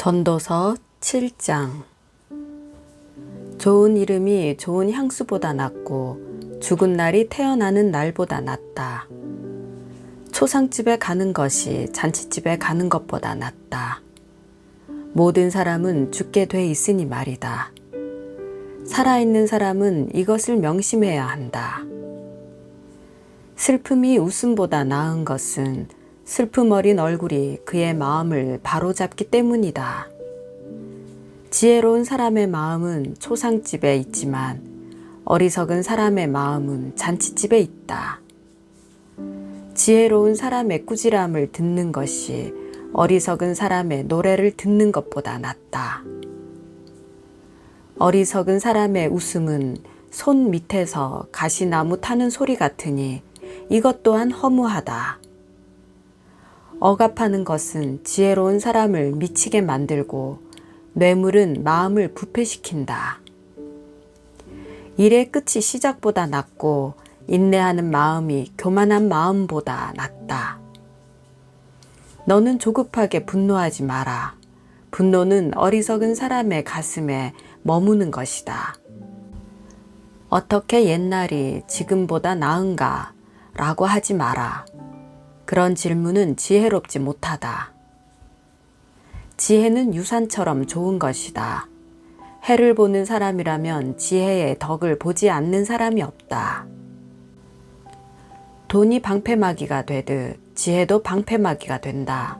전도서 7장. 좋은 이름이 좋은 향수보다 낫고 죽은 날이 태어나는 날보다 낫다. 초상집에 가는 것이 잔치집에 가는 것보다 낫다. 모든 사람은 죽게 돼 있으니 말이다. 살아있는 사람은 이것을 명심해야 한다. 슬픔이 웃음보다 나은 것은 슬픔 어린 얼굴이 그의 마음을 바로잡기 때문이다. 지혜로운 사람의 마음은 초상집에 있지만 어리석은 사람의 마음은 잔치집에 있다. 지혜로운 사람의 꾸지람을 듣는 것이 어리석은 사람의 노래를 듣는 것보다 낫다. 어리석은 사람의 웃음은 손 밑에서 가시나무 타는 소리 같으니 이것 또한 허무하다. 억압하는 것은 지혜로운 사람을 미치게 만들고 뇌물은 마음을 부패시킨다. 일의 끝이 시작보다 낫고 인내하는 마음이 교만한 마음보다 낫다. 너는 조급하게 분노하지 마라. 분노는 어리석은 사람의 가슴에 머무는 것이다. 어떻게 옛날이 지금보다 나은가? 라고 하지 마라. 그런 질문은 지혜롭지 못하다. 지혜는 유산처럼 좋은 것이다. 해를 보는 사람이라면 지혜의 덕을 보지 않는 사람이 없다. 돈이 방패막이가 되듯 지혜도 방패막이가 된다.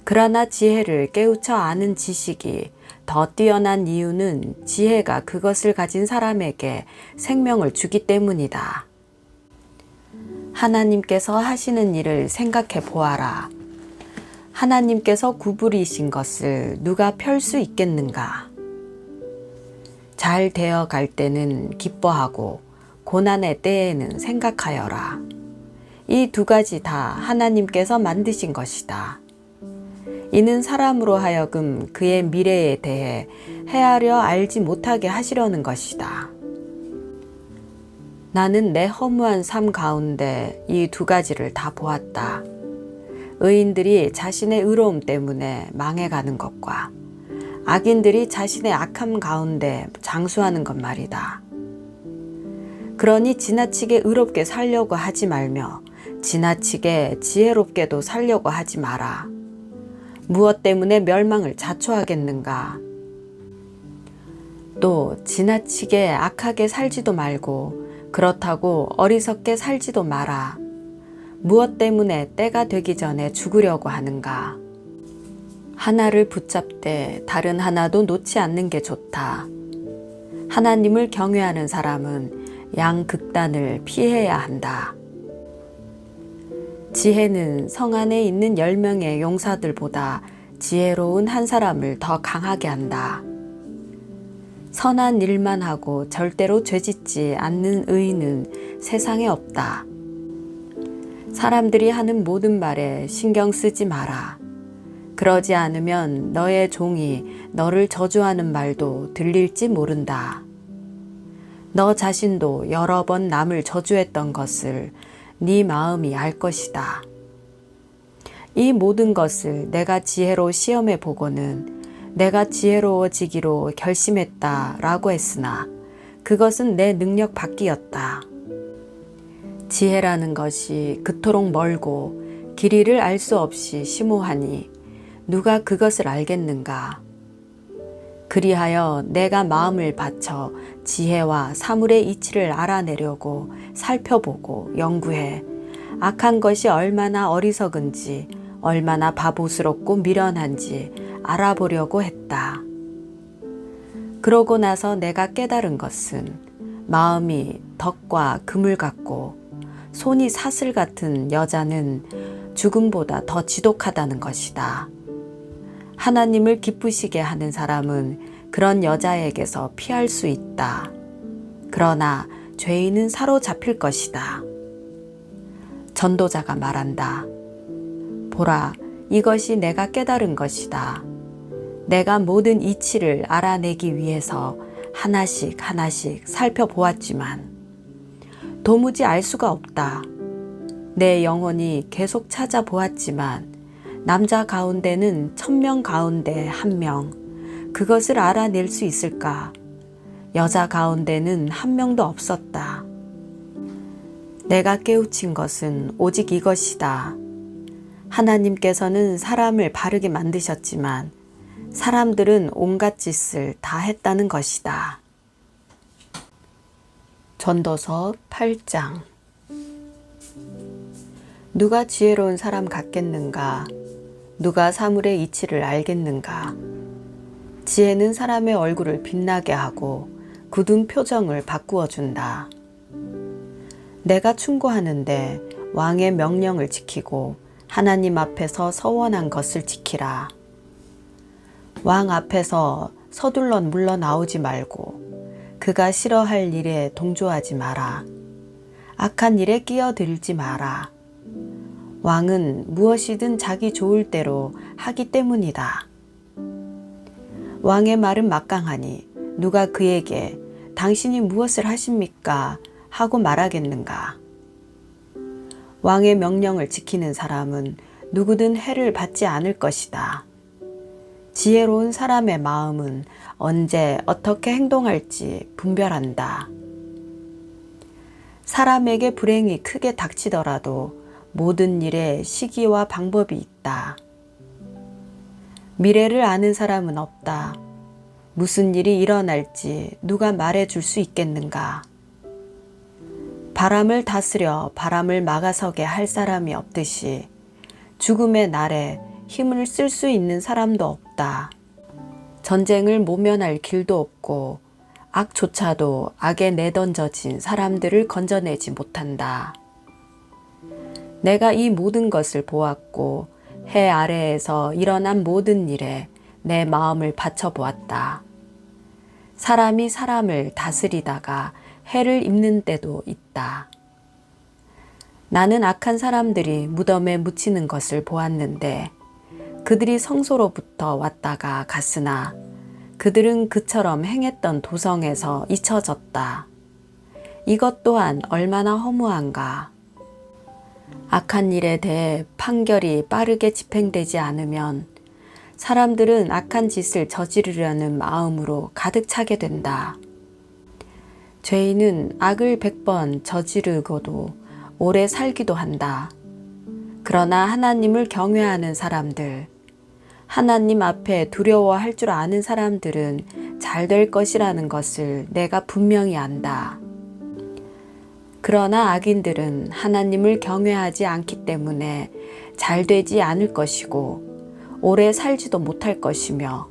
그러나 지혜를 깨우쳐 아는 지식이 더 뛰어난 이유는 지혜가 그것을 가진 사람에게 생명을 주기 때문이다. 하나님께서 하시는 일을 생각해 보아라. 하나님께서 구부리신 것을 누가 펼 수 있겠는가? 잘 되어 갈 때는 기뻐하고 고난의 때에는 생각하여라. 이 두 가지 다 하나님께서 만드신 것이다. 이는 사람으로 하여금 그의 미래에 대해 헤아려 알지 못하게 하시려는 것이다. 나는 내 허무한 삶 가운데 이 두 가지를 다 보았다. 의인들이 자신의 의로움 때문에 망해가는 것과 악인들이 자신의 악함 가운데 장수하는 것 말이다. 그러니 지나치게 의롭게 살려고 하지 말며 지나치게 지혜롭게도 살려고 하지 마라. 무엇 때문에 멸망을 자초하겠는가? 또 지나치게 악하게 살지도 말고 그렇다고 어리석게 살지도 마라. 무엇 때문에 때가 되기 전에 죽으려고 하는가? 하나를 붙잡되 다른 하나도 놓지 않는 게 좋다. 하나님을 경외하는 사람은 양극단을 피해야 한다. 지혜는 성 안에 있는 10명의 용사들보다 지혜로운 한 사람을 더 강하게 한다. 선한 일만 하고 절대로 죄짓지 않는 의인은 세상에 없다. 사람들이 하는 모든 말에 신경 쓰지 마라. 그러지 않으면 너의 종이 너를 저주하는 말도 들릴지 모른다. 너 자신도 여러 번 남을 저주했던 것을 네 마음이 알 것이다. 이 모든 것을 내가 지혜로 시험해 보고는 내가 지혜로워지기로 결심했다 라고 했으나 그것은 내 능력 밖이었다. 지혜라는 것이 그토록 멀고 길이를 알 수 없이 심오하니 누가 그것을 알겠는가? 그리하여 내가 마음을 바쳐 지혜와 사물의 이치를 알아내려고 살펴보고 연구해 악한 것이 얼마나 어리석은지 얼마나 바보스럽고 미련한지 알아보려고 했다. 그러고 나서 내가 깨달은 것은 마음이 덕과 그물 같고 손이 사슬 같은 여자는 죽음보다 더 지독하다는 것이다. 하나님을 기쁘시게 하는 사람은 그런 여자에게서 피할 수 있다. 그러나 죄인은 사로잡힐 것이다. 전도자가 말한다. 보라, 이것이 내가 깨달은 것이다. 내가 모든 이치를 알아내기 위해서 하나씩 하나씩 살펴보았지만 도무지 알 수가 없다. 내 영혼이 계속 찾아보았지만 남자 가운데는 1000명 가운데 1명, 그것을 알아낼 수 있을까? 여자 가운데는 1명도 없었다. 내가 깨우친 것은 오직 이것이다. 하나님께서는 사람을 바르게 만드셨지만 사람들은 온갖 짓을 다 했다는 것이다. 전도서 8장. 누가 지혜로운 사람 같겠는가? 누가 사물의 이치를 알겠는가? 지혜는 사람의 얼굴을 빛나게 하고 굳은 표정을 바꾸어 준다. 내가 충고하는데 왕의 명령을 지키고 하나님 앞에서 서원한 것을 지키라. 왕 앞에서 서둘러 물러나오지 말고 그가 싫어할 일에 동조하지 마라. 악한 일에 끼어들지 마라. 왕은 무엇이든 자기 좋을 대로 하기 때문이다. 왕의 말은 막강하니 누가 그에게 당신이 무엇을 하십니까? 하고 말하겠는가? 왕의 명령을 지키는 사람은 누구든 해를 받지 않을 것이다. 지혜로운 사람의 마음은 언제 어떻게 행동할지 분별한다. 사람에게 불행이 크게 닥치더라도 모든 일에 시기와 방법이 있다. 미래를 아는 사람은 없다. 무슨 일이 일어날지 누가 말해줄 수 있겠는가? 바람을 다스려 바람을 막아서게 할 사람이 없듯이 죽음의 날에 힘을 쓸 수 있는 사람도 없다. 전쟁을 모면할 길도 없고 악조차도 악에 내던져진 사람들을 건져내지 못한다. 내가 이 모든 것을 보았고 해 아래에서 일어난 모든 일에 내 마음을 바쳐보았다. 사람이 사람을 다스리다가 해를 입는 때도 있다. 나는 악한 사람들이 무덤에 묻히는 것을 보았는데 그들이 성소로부터 왔다가 갔으나 그들은 그처럼 행했던 도성에서 잊혀졌다. 이것 또한 얼마나 허무한가. 악한 일에 대해 판결이 빠르게 집행되지 않으면 사람들은 악한 짓을 저지르려는 마음으로 가득 차게 된다. 죄인은 악을 100번 저지르고도 오래 살기도 한다. 그러나 하나님을 경외하는 사람들, 하나님 앞에 두려워할 줄 아는 사람들은 잘 될 것이라는 것을 내가 분명히 안다. 그러나 악인들은 하나님을 경외하지 않기 때문에 잘 되지 않을 것이고 오래 살지도 못할 것이며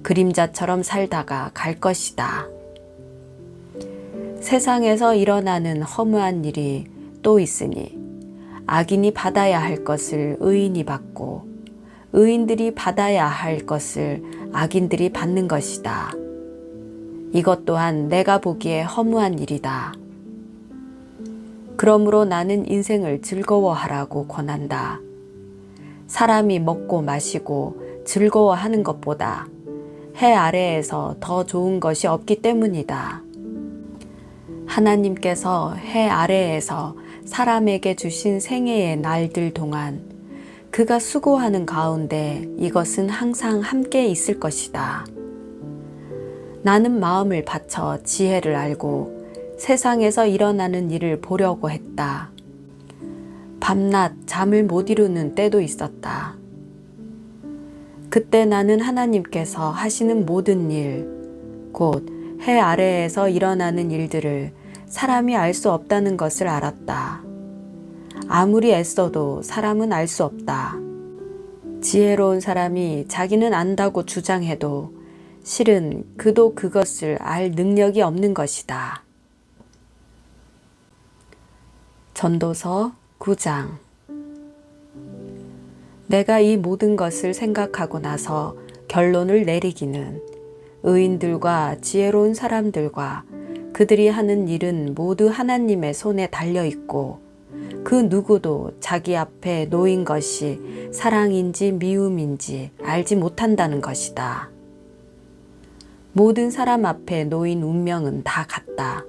그림자처럼 살다가 갈 것이다. 세상에서 일어나는 허무한 일이 또 있으니 악인이 받아야 할 것을 의인이 받고 의인들이 받아야 할 것을 악인들이 받는 것이다. 이것 또한 내가 보기에 허무한 일이다. 그러므로 나는 인생을 즐거워하라고 권한다. 사람이 먹고 마시고 즐거워하는 것보다 해 아래에서 더 좋은 것이 없기 때문이다. 하나님께서 해 아래에서 사람에게 주신 생애의 날들 동안 그가 수고하는 가운데 이것은 항상 함께 있을 것이다. 나는 마음을 바쳐 지혜를 알고 세상에서 일어나는 일을 보려고 했다. 밤낮 잠을 못 이루는 때도 있었다. 그때 나는 하나님께서 하시는 모든 일, 곧 해 아래에서 일어나는 일들을 사람이 알 수 없다는 것을 알았다. 아무리 애써도 사람은 알 수 없다. 지혜로운 사람이 자기는 안다고 주장해도 실은 그도 그것을 알 능력이 없는 것이다. 전도서 9장. 내가 이 모든 것을 생각하고 나서 결론을 내리기는 의인들과 지혜로운 사람들과 그들이 하는 일은 모두 하나님의 손에 달려 있고 그 누구도 자기 앞에 놓인 것이 사랑인지 미움인지 알지 못한다는 것이다. 모든 사람 앞에 놓인 운명은 다 같다.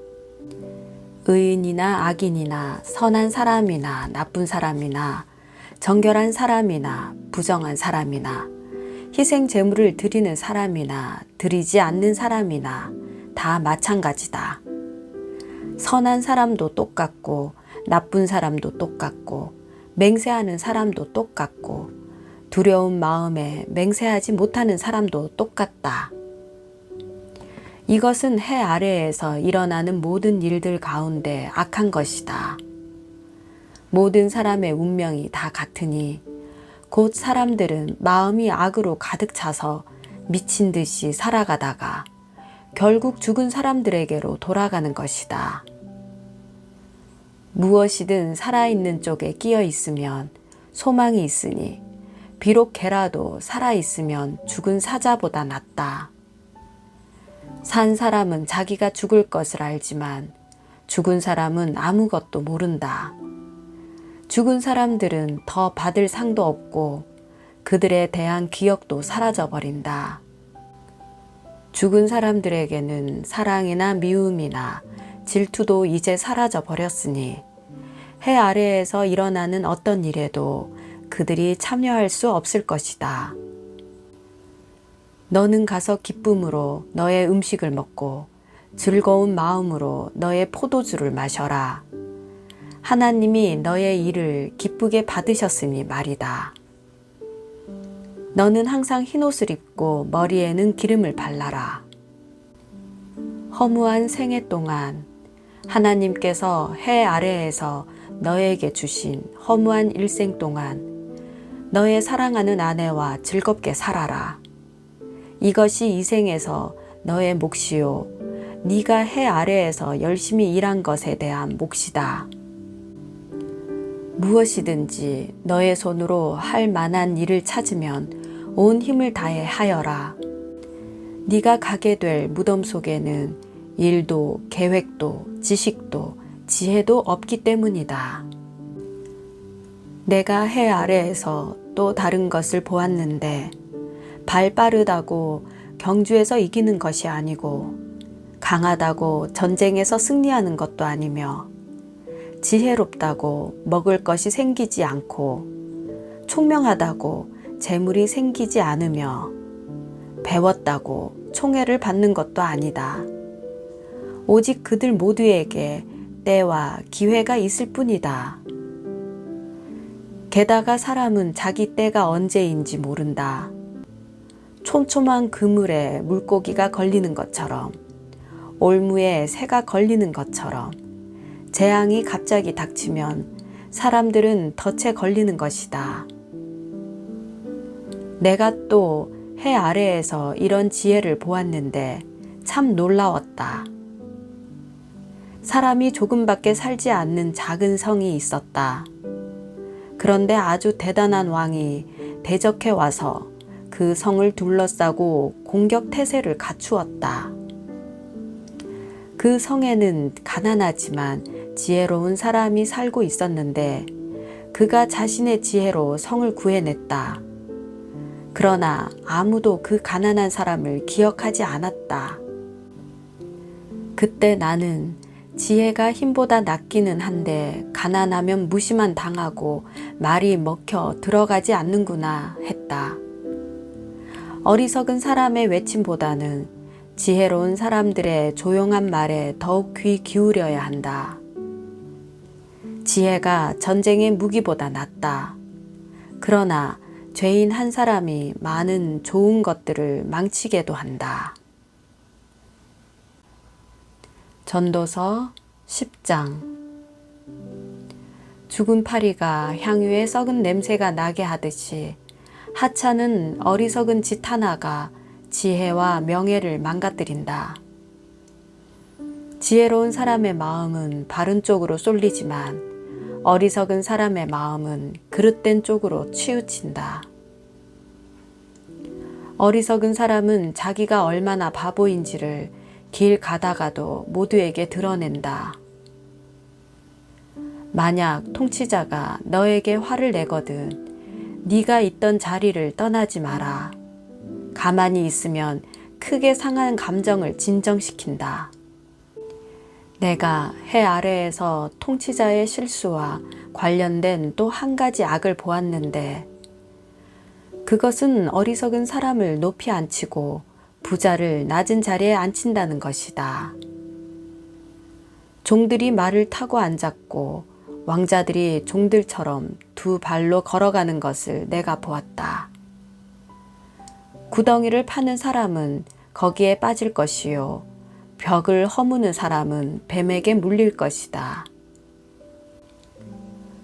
의인이나 악인이나 선한 사람이나 나쁜 사람이나 정결한 사람이나 부정한 사람이나 희생 제물을 드리는 사람이나 드리지 않는 사람이나 다 마찬가지다. 선한 사람도 똑같고 나쁜 사람도 똑같고 맹세하는 사람도 똑같고 두려운 마음에 맹세하지 못하는 사람도 똑같다. 이것은 해 아래에서 일어나는 모든 일들 가운데 악한 것이다. 모든 사람의 운명이 다 같으니 곧 사람들은 마음이 악으로 가득 차서 미친 듯이 살아가다가 결국 죽은 사람들에게로 돌아가는 것이다. 무엇이든 살아있는 쪽에 끼어 있으면 소망이 있으니 비록 개라도 살아있으면 죽은 사자보다 낫다. 산 사람은 자기가 죽을 것을 알지만 죽은 사람은 아무것도 모른다. 죽은 사람들은 더 받을 상도 없고 그들에 대한 기억도 사라져버린다. 죽은 사람들에게는 사랑이나 미움이나 질투도 이제 사라져버렸으니 해 아래에서 일어나는 어떤 일에도 그들이 참여할 수 없을 것이다. 너는 가서 기쁨으로 너의 음식을 먹고 즐거운 마음으로 너의 포도주를 마셔라. 하나님이 너의 일을 기쁘게 받으셨으니 말이다. 너는 항상 흰옷을 입고 머리에는 기름을 발라라. 허무한 생애 동안 하나님께서 해 아래에서 너에게 주신 허무한 일생 동안 너의 사랑하는 아내와 즐겁게 살아라. 이것이 이 생에서 너의 몫이요 네가 해 아래에서 열심히 일한 것에 대한 몫이다. 무엇이든지 너의 손으로 할 만한 일을 찾으면 온 힘을 다해 하여라. 네가 가게 될 무덤 속에는 일도 계획도 지식도 지혜도 없기 때문이다. 내가 해 아래에서 또 다른 것을 보았는데 발 빠르다고 경주에서 이기는 것이 아니고 강하다고 전쟁에서 승리하는 것도 아니며 지혜롭다고 먹을 것이 생기지 않고 총명하다고 재물이 생기지 않으며 배웠다고 총애를 받는 것도 아니다. 오직 그들 모두에게 때와 기회가 있을 뿐이다. 게다가 사람은 자기 때가 언제인지 모른다. 촘촘한 그물에 물고기가 걸리는 것처럼 올무에 새가 걸리는 것처럼 재앙이 갑자기 닥치면 사람들은 덫에 걸리는 것이다. 내가 또 해 아래에서 이런 지혜를 보았는데 참 놀라웠다. 사람이 조금밖에 살지 않는 작은 성이 있었다. 그런데 아주 대단한 왕이 대적해 와서 그 성을 둘러싸고 공격 태세를 갖추었다. 그 성에는 가난하지만 지혜로운 사람이 살고 있었는데 그가 자신의 지혜로 성을 구해냈다. 그러나 아무도 그 가난한 사람을 기억하지 않았다. 그때 나는 지혜가 힘보다 낫기는 한데 가난하면 무시만 당하고 말이 먹혀 들어가지 않는구나 했다. 어리석은 사람의 외침보다는 지혜로운 사람들의 조용한 말에 더욱 귀 기울여야 한다. 지혜가 전쟁의 무기보다 낫다. 그러나 죄인 한 사람이 많은 좋은 것들을 망치게도 한다. 전도서 10장. 죽은 파리가 향유에 썩은 냄새가 나게 하듯이 하찮은 어리석은 짓 하나가 지혜와 명예를 망가뜨린다. 지혜로운 사람의 마음은 바른 쪽으로 쏠리지만 어리석은 사람의 마음은 그릇된 쪽으로 치우친다. 어리석은 사람은 자기가 얼마나 바보인지를 길 가다가도 모두에게 드러낸다. 만약 통치자가 너에게 화를 내거든 네가 있던 자리를 떠나지 마라. 가만히 있으면 크게 상한 감정을 진정시킨다. 내가 해 아래에서 통치자의 실수와 관련된 또 한 가지 악을 보았는데 그것은 어리석은 사람을 높이 앉히고 부자를 낮은 자리에 앉힌다는 것이다. 종들이 말을 타고 앉았고 왕자들이 종들처럼 두 발로 걸어가는 것을 내가 보았다. 구덩이를 파는 사람은 거기에 빠질 것이요 벽을 허무는 사람은 뱀에게 물릴 것이다.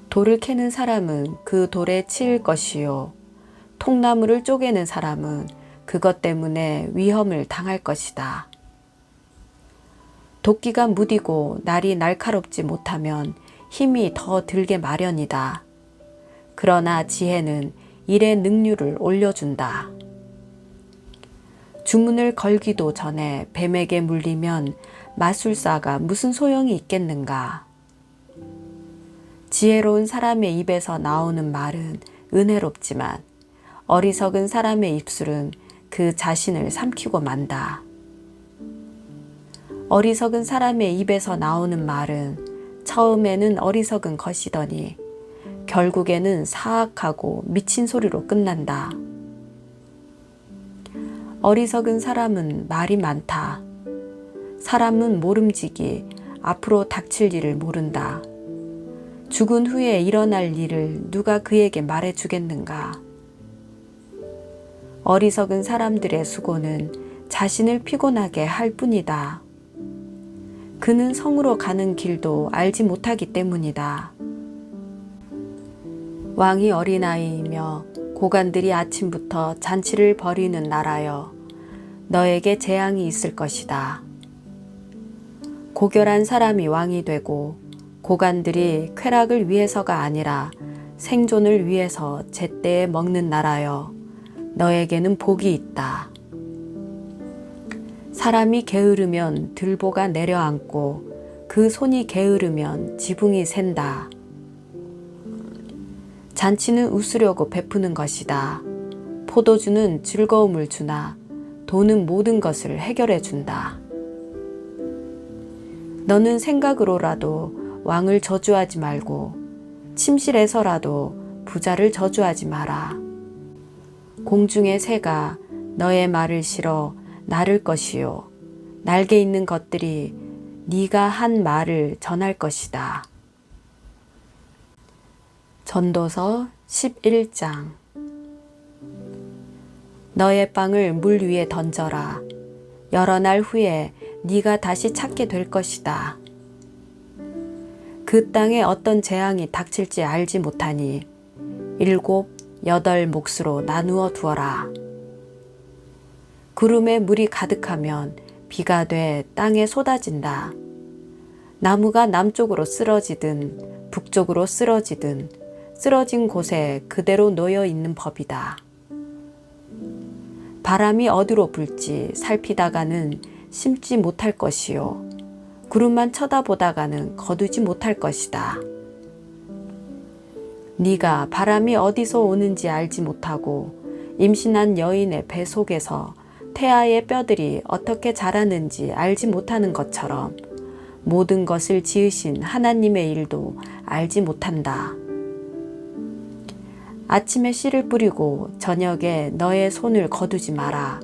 돌을 캐는 사람은 그 돌에 치일 것이요 통나무를 쪼개는 사람은 그것 때문에 위험을 당할 것이다. 도끼가 무디고 날이 날카롭지 못하면 힘이 더 들게 마련이다. 그러나 지혜는 일의 능률을 올려준다. 주문을 걸기도 전에 뱀에게 물리면 마술사가 무슨 소용이 있겠는가. 지혜로운 사람의 입에서 나오는 말은 은혜롭지만 어리석은 사람의 입술은 그 자신을 삼키고 만다. 어리석은 사람의 입에서 나오는 말은 처음에는 어리석은 것이더니 결국에는 사악하고 미친 소리로 끝난다. 어리석은 사람은 말이 많다. 사람은 모름지기 앞으로 닥칠 일을 모른다. 죽은 후에 일어날 일을 누가 그에게 말해 주겠는가. 어리석은 사람들의 수고는 자신을 피곤하게 할 뿐이다. 그는 성으로 가는 길도 알지 못하기 때문이다. 왕이 어린아이이며 고관들이 아침부터 잔치를 벌이는 나라여, 너에게 재앙이 있을 것이다. 고결한 사람이 왕이 되고 고관들이 쾌락을 위해서가 아니라 생존을 위해서 제때에 먹는 나라여, 너에게는 복이 있다. 사람이 게으르면 들보가 내려앉고 그 손이 게으르면 지붕이 샌다. 잔치는 웃으려고 베푸는 것이다. 포도주는 즐거움을 주나 돈은 모든 것을 해결해 준다. 너는 생각으로라도 왕을 저주하지 말고 침실에서라도 부자를 저주하지 마라. 공중의 새가 너의 말을 실어 나를 것이요 날개 있는 것들이 네가 한 말을 전할 것이다. 전도서 11장. 너의 빵을 물 위에 던져라. 여러 날 후에 네가 다시 찾게 될 것이다. 그 땅에 어떤 재앙이 닥칠지 알지 못하니 7, 8 몫으로 나누어 두어라. 구름에 물이 가득하면 비가 돼 땅에 쏟아진다. 나무가 남쪽으로 쓰러지든 북쪽으로 쓰러지든 쓰러진 곳에 그대로 놓여 있는 법이다. 바람이 어디로 불지 살피다가는 심지 못할 것이요 구름만 쳐다보다가는 거두지 못할 것이다. 네가 바람이 어디서 오는지 알지 못하고 임신한 여인의 배 속에서 태아의 뼈들이 어떻게 자라는지 알지 못하는 것처럼 모든 것을 지으신 하나님의 일도 알지 못한다. 아침에 씨를 뿌리고 저녁에 너의 손을 거두지 마라.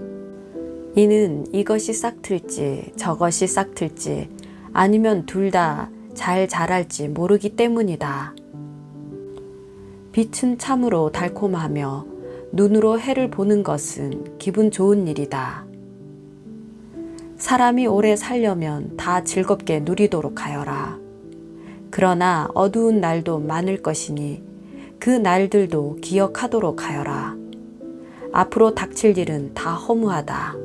이는 이것이 싹틀지 저것이 싹틀지 아니면 둘 다 잘 자랄지 모르기 때문이다. 빛은 참으로 달콤하며 눈으로 해를 보는 것은 기분 좋은 일이다. 사람이 오래 살려면 다 즐겁게 누리도록 하여라. 그러나 어두운 날도 많을 것이니 그 날들도 기억하도록 하여라. 앞으로 닥칠 일은 다 허무하다.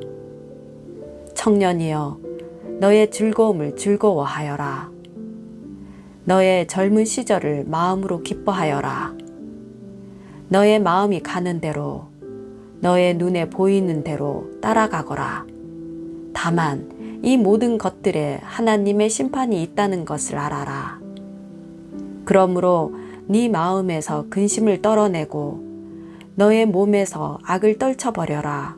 청년이여, 너의 즐거움을 즐거워하여라. 너의 젊은 시절을 마음으로 기뻐하여라. 너의 마음이 가는 대로, 너의 눈에 보이는 대로 따라가거라. 다만 이 모든 것들에 하나님의 심판이 있다는 것을 알아라. 그러므로 네 마음에서 근심을 떨어내고 너의 몸에서 악을 떨쳐버려라.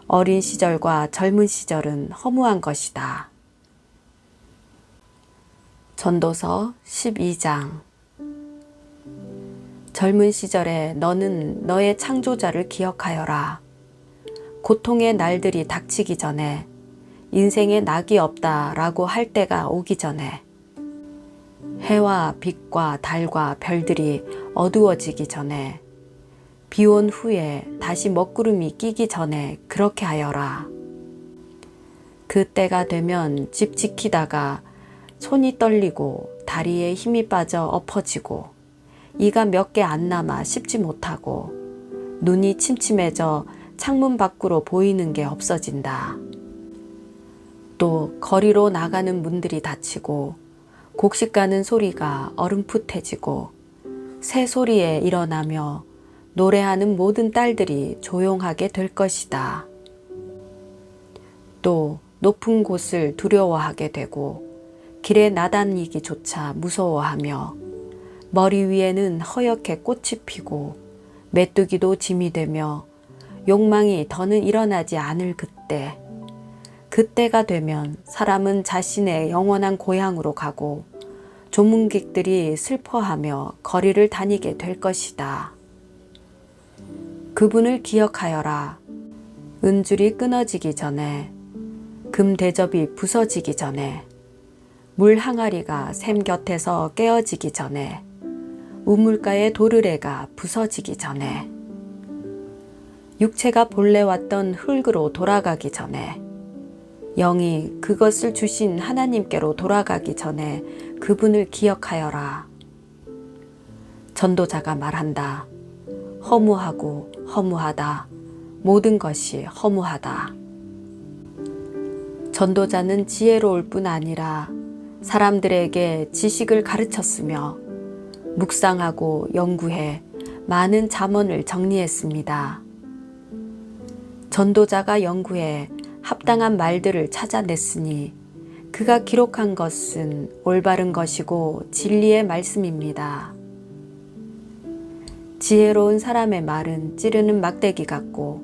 어린 시절과 젊은 시절은 허무한 것이다. 전도서 12장. 젊은 시절에 너는 너의 창조자를 기억하여라. 고통의 날들이 닥치기 전에, 인생에 낙이 없다라고 할 때가 오기 전에, 해와 빛과 달과 별들이 어두워지기 전에, 비 온 후에 다시 먹구름이 끼기 전에 그렇게 하여라. 그때가 되면 집 지키다가 손이 떨리고 다리에 힘이 빠져 엎어지고 이가 몇 개 안 남아 씹지 못하고 눈이 침침해져 창문 밖으로 보이는 게 없어진다. 또 거리로 나가는 문들이 닫히고 곡식 가는 소리가 어렴풋해지고 새 소리에 일어나며 노래하는 모든 딸들이 조용하게 될 것이다. 또 높은 곳을 두려워하게 되고 길에 나다니기조차 무서워하며 머리 위에는 허옇게 꽃이 피고 메뚜기도 짐이 되며 욕망이 더는 일어나지 않을 그때가 되면 사람은 자신의 영원한 고향으로 가고 조문객들이 슬퍼하며 거리를 다니게 될 것이다. 그분을 기억하여라. 은줄이 끊어지기 전에, 금 대접이 부서지기 전에, 물 항아리가 샘 곁에서 깨어지기 전에, 우물가의 도르래가 부서지기 전에, 육체가 본래 왔던 흙으로 돌아가기 전에, 영이 그것을 주신 하나님께로 돌아가기 전에 그분을 기억하여라. 전도자가 말한다. 허무하고 허무하다. 모든 것이 허무하다. 전도자는 지혜로울 뿐 아니라 사람들에게 지식을 가르쳤으며 묵상하고 연구해 많은 잠언을 정리했습니다. 전도자가 연구해 합당한 말들을 찾아냈으니 그가 기록한 것은 올바른 것이고 진리의 말씀입니다. 지혜로운 사람의 말은 찌르는 막대기 같고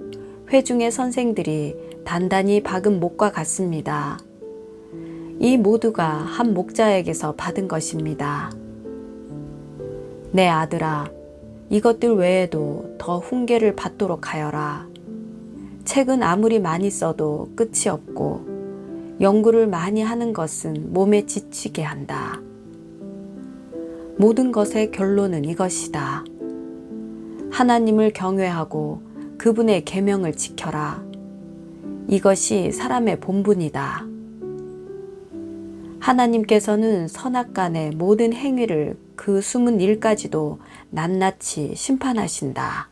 회중의 선생들이 단단히 박은 목과 같습니다. 이 모두가 한 목자에게서 받은 것입니다. 내 아들아, 이것들 외에도 더 훈계를 받도록 하여라. 책은 아무리 많이 써도 끝이 없고 연구를 많이 하는 것은 몸에 지치게 한다. 모든 것의 결론은 이것이다. 하나님을 경외하고 그분의 계명을 지켜라. 이것이 사람의 본분이다. 하나님께서는 선악간의 모든 행위를 그 숨은 일까지도 낱낱이 심판하신다.